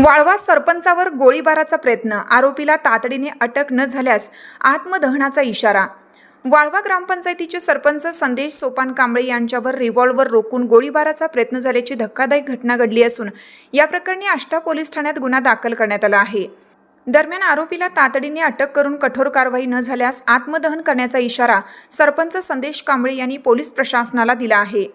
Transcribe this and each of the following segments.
वाळवा सरपंचावर गोळीबाराचा प्रयत्न, आरोपीला तातडीने अटक न झाल्यास आत्मदहनाचा इशारा। वाळवा ग्रामपंचायतीचे सरपंच संदेश सोपान कांबळे यांच्यावर रिव्हॉल्वर रोखून गोळीबाराचा प्रयत्न झाल्याची धक्कादायक घटना घडली असून या प्रकरणी आष्टा पोलीस ठाण्यात गुन्हा दाखल करण्यात आला आहे। दरम्यान आरोपीला तातडीने अटक करून कठोर कारवाई न झाल्यास आत्मदहन करण्याचा इशारा सरपंच संदेश कांबळे यांनी पोलीस प्रशासनाला दिला आहे।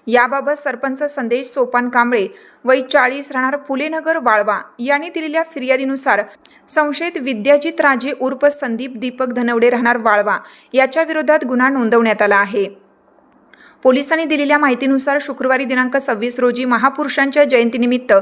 याबाबत सरपंच संदेश सोपान कांबळे वय 40 राहणार फुलेनगर वाळवा यांनी दिलेल्या फिर्यादीनुसार संशयित विद्याजित राजे उर्फ संदीप दीपक धनवडे राहणार वाळवा याच्या विरोधात गुन्हा नोंदवण्यात आला आहे। पोलिसांनी दिलेल्या माहितीनुसार शुक्रवारी दिनांक 26 रोजी महापुरुषांच्या जयंतीनिमित्त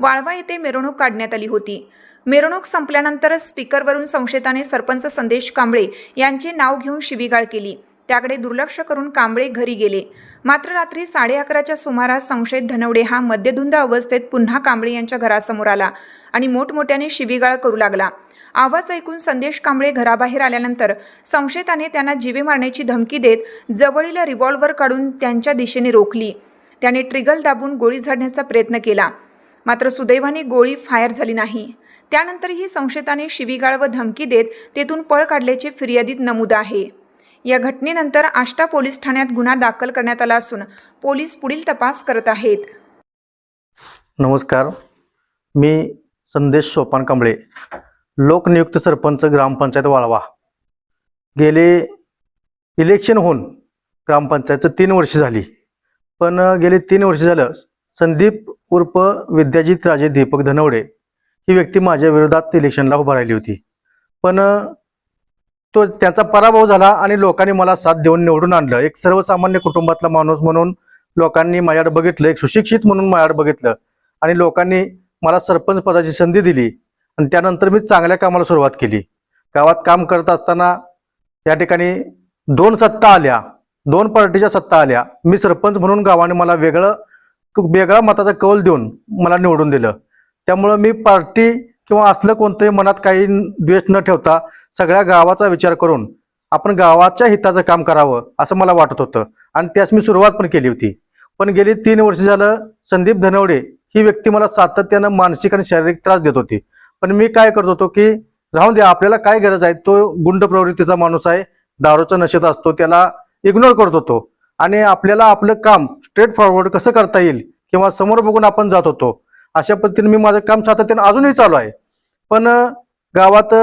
वाळवा येथे मिरवणूक काढण्यात आली होती। मिरवणूक संपल्यानंतर स्पीकरवरून संशयिताने सरपंच संदेश कांबळे यांचे नाव घेऊन शिवीगाळ केली। त्याकडे दुर्लक्ष करून कांबळे घरी गेले। मात्र रात्री 11:30च्या सुमारास संशयित धनवडे हा मद्यधुंद अवस्थेत पुन्हा कांबळे यांच्या घरासमोर आला आणि मोठमोठ्याने शिवीगाळ करू लागला। आवाज ऐकून संदेश कांबळे घराबाहेर आल्यानंतर संशयिताने त्यांना जीवे मारण्याची धमकी देत जवळील रिव्हॉल्वर काढून त्यांच्या दिशेने रोखली। त्याने ट्रिगर दाबून गोळी झाडण्याचा प्रयत्न केला, मात्र सुदैवाने गोळी फायर झाली नाही। त्यानंतरही संशयिताने शिवीगाळ व धमकी देत तेथून पळ काढल्याचे फिर्यादीत नमूद आहे। या घटनेनंतर आष्टा पोलीस ठाण्यात गुन्हा दाखल करण्यात आला असून पोलीस पुढील तपास करत आहेत। नमस्कार, मी संदेश सोपान कांबळे, लोकनियुक्त सरपंच ग्रामपंचायत वाळवा। गेले इलेक्शन होऊन ग्रामपंचायतचं 3 वर्ष झाली, पण गेले 3 वर्ष झालं संदीप उर्फ विद्याजित राजे दीपक धनवडे ही व्यक्ती माझ्या विरोधात इलेक्शनला उभा राहिली होती, पण तो त्याचा पराभव झाला आणि लोकांनी मला साथ देऊन निवडून आणलं। एक सर्वसामान्य कुटुंबातला माणूस म्हणून लोकांनी माझ्याकडे बघितलं, एक सुशिक्षित म्हणून माझ्याकडे बघितलं आणि लोकांनी मला सरपंच पदाची संधी दिली आणि त्यानंतर मी चांगल्या कामाला सुरुवात केली। गावात काम करत असताना या ठिकाणी 2 सत्ता आल्या, 2 पार्टीच्या सत्ता आल्या। मी सरपंच म्हणून गावाने मला वेगळा मताचा कौल देऊन मला निवडून दिलं। त्यामुळे मी पार्टी किंवा असलं कोणतंही मनात काही द्वेष न ठेवता सगळ्या गावाचा विचार करून आपण गावाच्या हिताचं काम करावं असं मला वाटत होतं आणि त्यास मी सुरुवात पण केली होती। पण गेली 3 वर्ष झालं संदीप धनवडे ही व्यक्ती मला सातत्यानं मानसिक आणि शारीरिक त्रास देत होती। पण मी काय करत होतो की राहून दे, आपल्याला काय गरज आहे, तो गुंड प्रवृत्तीचा माणूस आहे, दारूचा नशेत असतो, त्याला इग्नोर करत होतो आणि आपल्याला आपलं काम स्ट्रेट फॉरवर्ड कसं करता येईल किंवा समोर बघून आपण जात होतो। अशा पद्धतीने मी माझं काम सातत्यानं अजूनही चालू आहे। पण गावात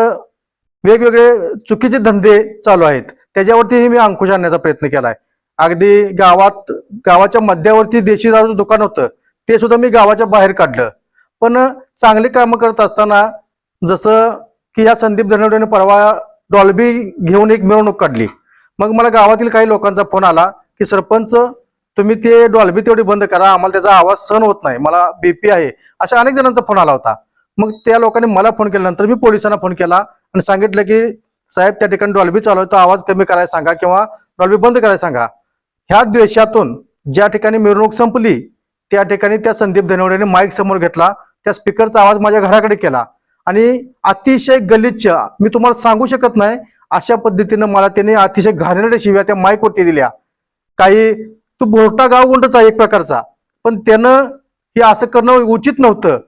वेगवेगळे चुकीचे धंदे चालू आहेत, त्याच्यावरतीही मी अंकुश आणण्याचा प्रयत्न केलाय। अगदी गावाच्या मध्यावरती देशी दारूचं दुकान होतं, ते सुद्धा मी गावाच्या बाहेर काढलं। पण चांगली कामं करत असताना जसं की या संदीप धनवडेने परवा डॉल्बी घेऊन एक मिरवणूक काढली, मग मला गावातील काही लोकांचा फोन आला की सरपंच तुम्ही ते डॉल्बी तेवढी बंद करा, आम्हाला त्याचा आवाज सहन होत नाही, मला बीपी आहे, अशा अनेक जणांचा फोन आला होता। मग त्या लोकांनी मला फोन केल्यानंतर मी पोलिसांना फोन केला आणि सांगितलं की साहेब त्या ठिकाणी डॉल्बी चालू आहे, तो आवाज कमी करायला सांगा किंवा डॉल्बी बंद करायला सांगा। ह्या द्वेषातून ज्या ठिकाणी मिरवणूक संपली त्या ठिकाणी त्या संदीप धनवडेने माईक समोर घेतला, त्या स्पीकरचा आवाज माझ्या घराकडे केला आणि अतिशय गलिच्छ, मी तुम्हाला सांगू शकत नाही अशा पद्धतीनं मला त्याने अतिशय घाणेरड्या शिव्या त्या माईकवरती दिल्या। काही तू बोरटा गावगुंडच आहे एक प्रकारचा, पण त्यानं हे असं करणं उचित नव्हतं।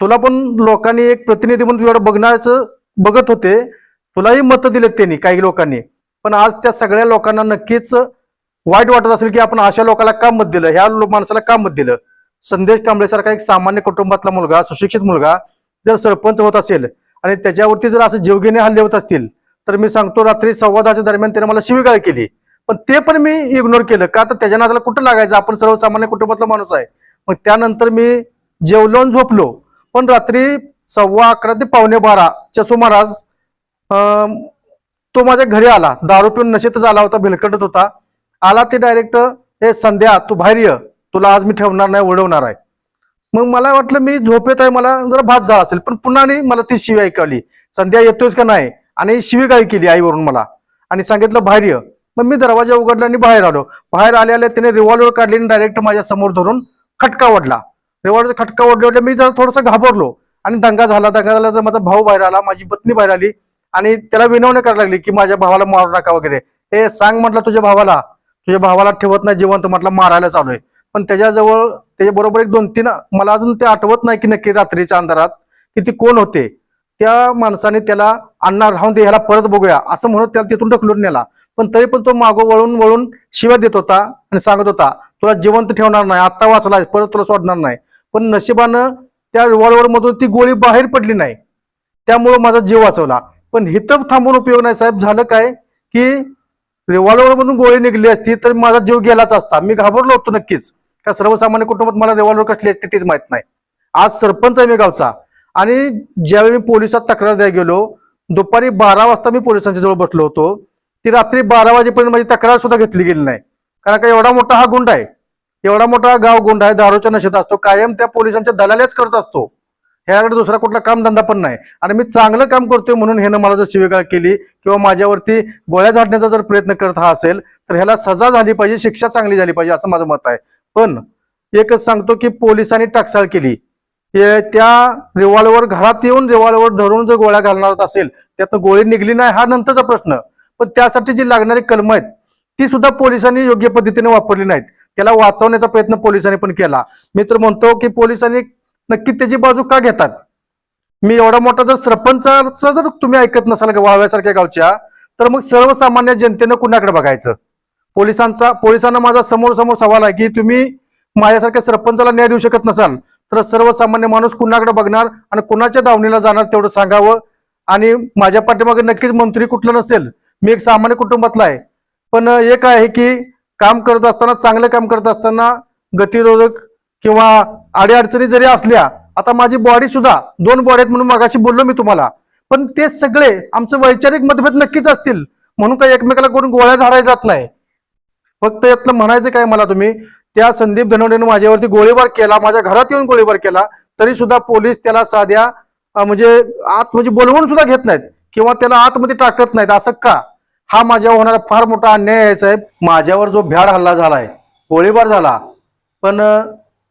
तुला पण लोकांनी एक प्रतिनिधी म्हणून तुझ्याकडे बघत होते, तुलाही मतं दिलेत त्यांनी काही लोकांनी, पण आज त्या सगळ्या लोकांना नक्कीच वाईट वाटत असेल की आपण अशा लोकांना का मत दिलं, ह्या माणसाला का मत दिलं। संदेश कांबळे सारखा एक सामान्य कुटुंबातला मुलगा, सुशिक्षित मुलगा जर सरपंच होत असेल आणि त्याच्यावरती जर असं जीवघेणे हल्ले होत असतील तर मी सांगतो रात्री 10:15 दरम्यान त्याने मला शिवीगाळ केली, पण ते पण मी इग्नोर केलं का, तर त्याच्या नादाला कुठं लागायचं, आपण सर्वसामान्य कुटुंबातला माणूस आहे। मग त्यानंतर मी जेवलो आणि झोपलो, पण रात्री 11:15 ते 11:15च्या सुमारास तो माझ्या घरी आला, दारू पिऊन नशेतच आला होता, भिलकटत होता। आला ते डायरेक्ट, हे संध्या तू बाहेर ये, तुला आज मी ठेवणार नाही, उडवणार आहे। मग मला वाटलं मी झोपेत आहे, मला जरा भात झाला असेल, पण पुन्हा मला ती शिवी ऐकवली, संध्या येतोयस का नाही, आणि शिवीगाळी केली आईवरून मला आणि सांगितलं बाहेर ये। मग मी दरवाजा उघडला आणि बाहेर आलो। बाहेर आले त्याने रिव्हॉल्वर काढली आणि डायरेक्ट माझ्या समोर धरून खटका ओढला। रिव्हॉल्वरचा खटका ओढल्या मी जरा थोडासा घाबरलो आणि दंगा झाला तर माझा भाऊ बाहेर आला, माझी पत्नी बाहेर आली आणि त्याला विनवणी करायला लागली की माझ्या भावाला मारू नका वगैरे। हे सांग म्हटलं तुझ्या भावाला ठेवत नाही जिवंत, म्हटलं मारायला चालू आहे। पण त्याच्याबरोबर एक 2-3 मला अजून ते आठवत नाही की नक्की रात्रीच्या अंधारात की ती कोण होते. त्या माणसाने त्याला अण्णा राहून दे, ह्याला परत बघूया असं म्हणून त्याला तिथून ढकलून नेला. पण तरी पण तो मागो वळून वळून शिव्या देत होता आणि सांगत होता तुला जिवंत ठेवणार नाही, आत्ता वाचला परत तुला सोडणार नाही. पण नशिबानं त्या रिव्हॉल्वर मधून ती गोळी बाहेर पडली नाही, त्यामुळे माझा जीव वाचवला. पण हिथं थांबून उपयोग नाही साहेब. झालं काय की रिव्हॉल्वर मधून गोळी निघली असती तर माझा जीव गेलाच असता. मी घाबरलो होतो नक्कीच. का सर्वसामान्य कुटुंबात मला रिव्हॉल्वर कसली असते तेच माहित नाही. आज सरपंच आहे मी गावचा, आणि ज्यावेळी मी पोलिसात तक्रार द्यायला गेलो, दुपारी 12 वाजता मी पोलिसांच्या जवळ बसलो होतो. ती रात्री 12 वाजेपर्यंत माझी तक्रार सुद्धा घेतली गेली नाही. कारण का एवढा मोठा हा गुंड आहे, एवढा मोठा गाव गुंड आहे, दारूच्या नशेत असतो, कायम त्या पोलिसांच्या दलाल्याच करत असतो. ह्याकडे दुसरा कुठला कामधंदा पण नाही. आणि मी चांगलं काम करतोय म्हणून ह्यानं मला जर शिवीगाळ केली किंवा माझ्यावरती गोळ्या झाडण्याचा जर प्रयत्न करत हा असेल तर ह्याला सजा झाली पाहिजे, शिक्षा चांगली झाली पाहिजे असं माझं मत आहे. पण एकच सांगतो की पोलिसांनी टाकसाळ केली. त्या रिव्हॉल्वर घरात येऊन रिव्हॉल्वर धरून जर गोळ्या घालणार असेल, त्यातनं गोळी निघली नाही हा नंतरचा प्रश्न. पण त्यासाठी जी लागणारी कलम आहेत ती सुद्धा पोलिसांनी योग्य पद्धतीने वापरली नाहीत. त्याला वाचवण्याचा प्रयत्न पोलिसांनी पण केला. मी तर म्हणतो की पोलिसांनी नक्की त्याची बाजू का घेतात. मी एवढा मोठा जर सरपंचाचा जर तुम्ही ऐकत नसाल वाळव्यासारख्या गावच्या, तर मग सर्वसामान्य जनतेनं कुणाकडे बघायचं. पोलिसांना माझा समोर सवाल आहे की तुम्ही माझ्यासारख्या सरपंचाला न्याय देऊ शकत नसाल तर सर्वसामान्य माणूस कुणाकडे बघणार आणि कुणाच्या दावणीला जाणार तेवढं सांगावं. आणि माझ्या पाठीमागे नक्कीच मंत्री कुठलं नसेल, मी एक सामान्य कुटुंबातला आहे. पण एक आहे की काम करत असताना, चांगलं काम करत असताना गतिरोधक किंवा अडीअडचणी जरी असल्या, आता माझी बॉडी सुद्धा 2 बॉडी आहेत म्हणून मगाशी बोललो मी तुम्हाला, पण ते सगळे आमचं वैचारिक मतभेद नक्कीच असतील म्हणून काही एकमेकाला कोण गोळ्या झाडायला जात नाही. फक्त यातलं म्हणायचं काय मला, तुम्ही त्या संदीप धनवडेने माझ्यावरती गोळीबार केला, माझ्या घरात येऊन गोळीबार केला, तरी सुद्धा पोलीस त्याला साध्या म्हणजे बोलवून सुद्धा घेत नाहीत किंवा त्याला आतमध्ये टाकत नाहीत. असं का? हा माझ्यावर होणारा फार मोठा अन्याय आहे साहेब. माझ्यावर जो भ्याड हल्ला झालाय, गोळीबार झाला, पण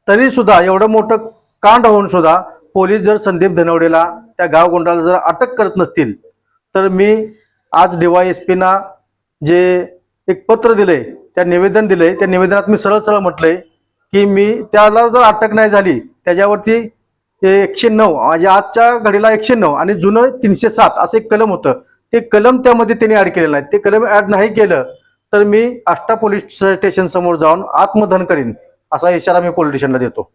तरी सुद्धा एवढं मोठं कांड होऊन सुद्धा पोलीस जर संदीप धनवडेला, त्या गाव गुंडाला जर अटक करत नसतील तर मी आज DYSP ना जे एक पत्र दिलंय, त्या निवेदन दिलंय, त्या निवेदनात मी सरळ म्हटलंय की मी त्याला जर अटक नाही झाली, त्याच्यावरती 109 म्हणजे आजच्या घडीला 109 आणि जुनं 307 असं एक कलम होतं, ते कलम त्यामध्ये त्यांनी ऍड केलेलं नाही. ते कलम ऍड नाही केलं तर मी आष्टा पोलीस स्टेशन समोर जाऊन आत्मदहन करीन असा इशारा मी पोलिस स्टेशनला देतो.